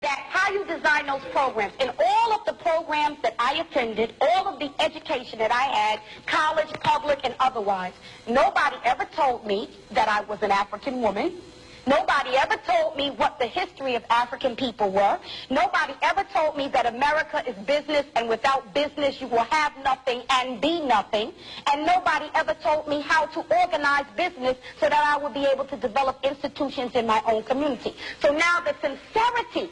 that how you design those programs. In all of the programs that I attended, all of the education that I had, college, public, and otherwise, nobody ever told me that I was an African woman. Nobody ever told me what the history of African people were. Nobody ever told me that America is business, and without business you will have nothing and be nothing. And nobody ever told me how to organize business so that I would be able to develop institutions in my own community. So now the sincerity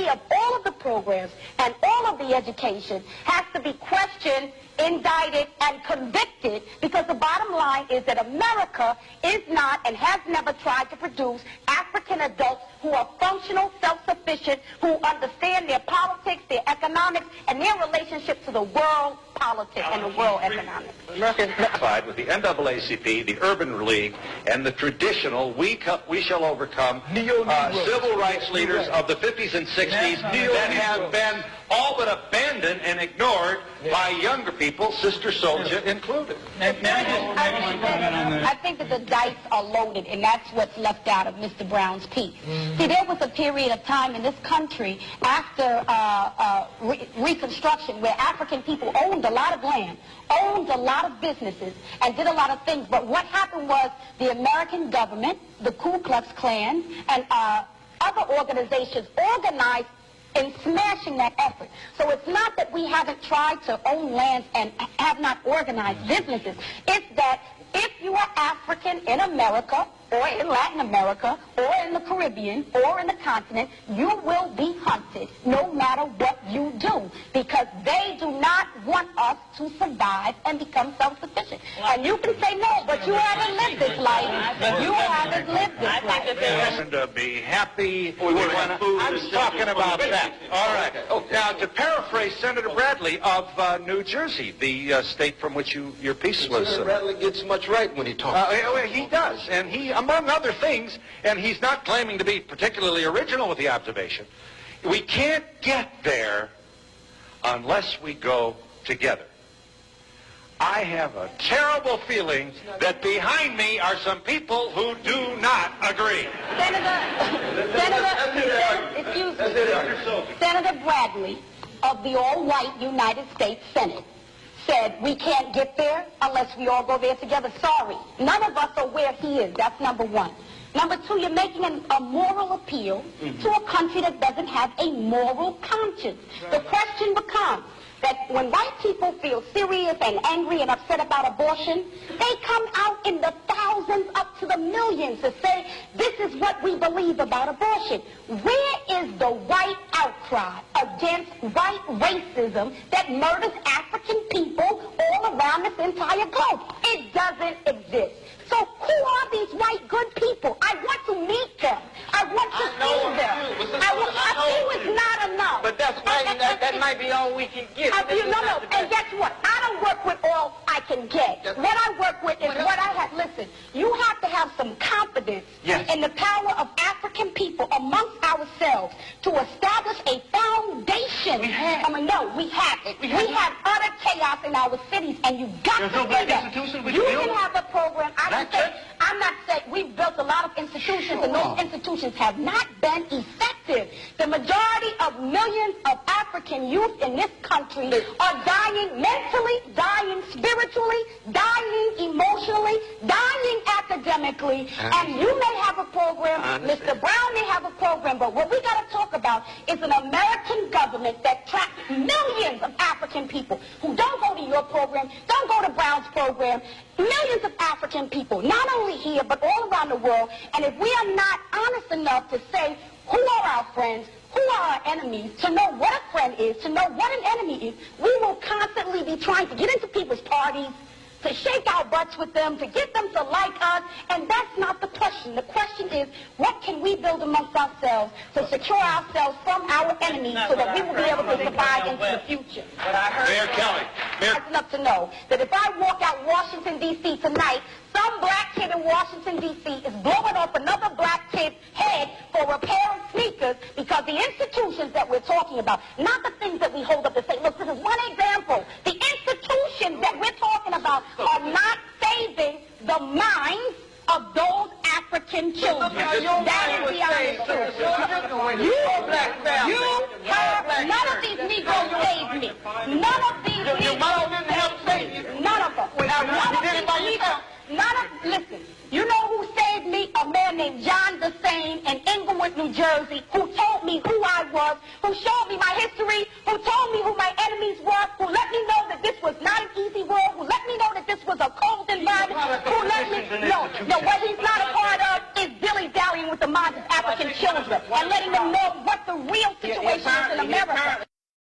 of all of the programs and all of the education has to be questioned, indicted, and convicted, because the bottom line is that America is not and has never tried to produce African adults who are functional, self-sufficient, who understand their politics, their economics, and their relationship to the world politics and the world economics. America is unified with the NAACP, the Urban League, and the traditional We Shall Overcome civil rights leaders of the 50s and 60s that have been all but abandoned and ignored by younger people, Sister Souljah included. I think that the dice are loaded, and that's what's left out of Mr. Brown's piece. See, there was a period of time in this country after Reconstruction where African people owned a lot of land, owned a lot of businesses, and did a lot of things. But what happened was the American government, the Ku Klux Klan, and other organizations organized in smashing that effort. So it's not that we haven't tried to own lands and have not organized businesses. It's that if you are African in America, or in Latin America, or in the Caribbean, or in the continent, you will be hunted no matter what you do, because they do not want us to survive and become self-sufficient. And you can say no, but you haven't lived this life. You haven't lived this life. And to be happy. I'm talking about that. All right. Now, to paraphrase Senator Bradley of New Jersey, the state from which your piece was... Senator Bradley gets much right when he talks. He does, and he, among other things, and he's not claiming to be particularly original with the observation, we can't get there unless we go together. I have a terrible feeling that behind me are some people who do not agree. Senator Bradley of the all-white United States Senate said we can't get there unless we all go there together. Sorry, none of us are where he is. That's number one. Number two, you're making a moral appeal to a country that doesn't have a moral conscience. The question becomes that when white people feel serious and angry and upset about abortion, they come out in the thousands up to the millions to say, this is what we believe about abortion. Where is the white outcry against white racism that murders African people all around this entire globe? It doesn't exist. So who are these white good people? I want to meet them. I want to see them. I feel it's not enough. But that might be all we can get. No. And guess what? I don't work with all I can get. What I work with is what I have. Listen, you have to have some confidence in the power of African people amongst ourselves to establish a foundation. We have it. We have utter chaos in our cities, and you've got to say that. You can have a program. I'm not saying we've built a lot of institutions, and those institutions have not been effective. The majority of millions of African youth in this country are dying mentally, dying spiritually, dying emotionally, dying academically. And you may have a program, Mr. Brown may have a program, but what we got to talk about is an American government that tracks millions of African people who don't go to your program, don't go to Brown's program. Millions of African people, not only here, but all around the world. And if we are not honest enough to say who are our friends, who are our enemies, to know what a friend is, to know what an enemy is, we will constantly be trying to get into people's parties, to shake our butts with them, to get them to like us, and that's not the question. The question is, what can we build amongst ourselves to secure ourselves from our enemies so that we will be able to survive into the future? Mayor Kelly. That's enough to know that if I walk out Washington, D.C. tonight, some black kid in Washington, D.C. is blowing off another black kid's head for a pair of sneakers because the institutions that we're talking about, not the things that we hold up to say, look, this is one example. The institutions that we're talking about are not saving the minds of those African children. That is the honest truth. You Listen, you know who saved me? A man named John Desane in Englewood, New Jersey, who told me who I was, who showed me my history, who told me who my enemies were, who let me know that this was not an easy world, who let me know that this was a cold environment, who let me... No, what he's not a part of is dilly-dallying with the minds of African children and letting them know what the real situation is in America.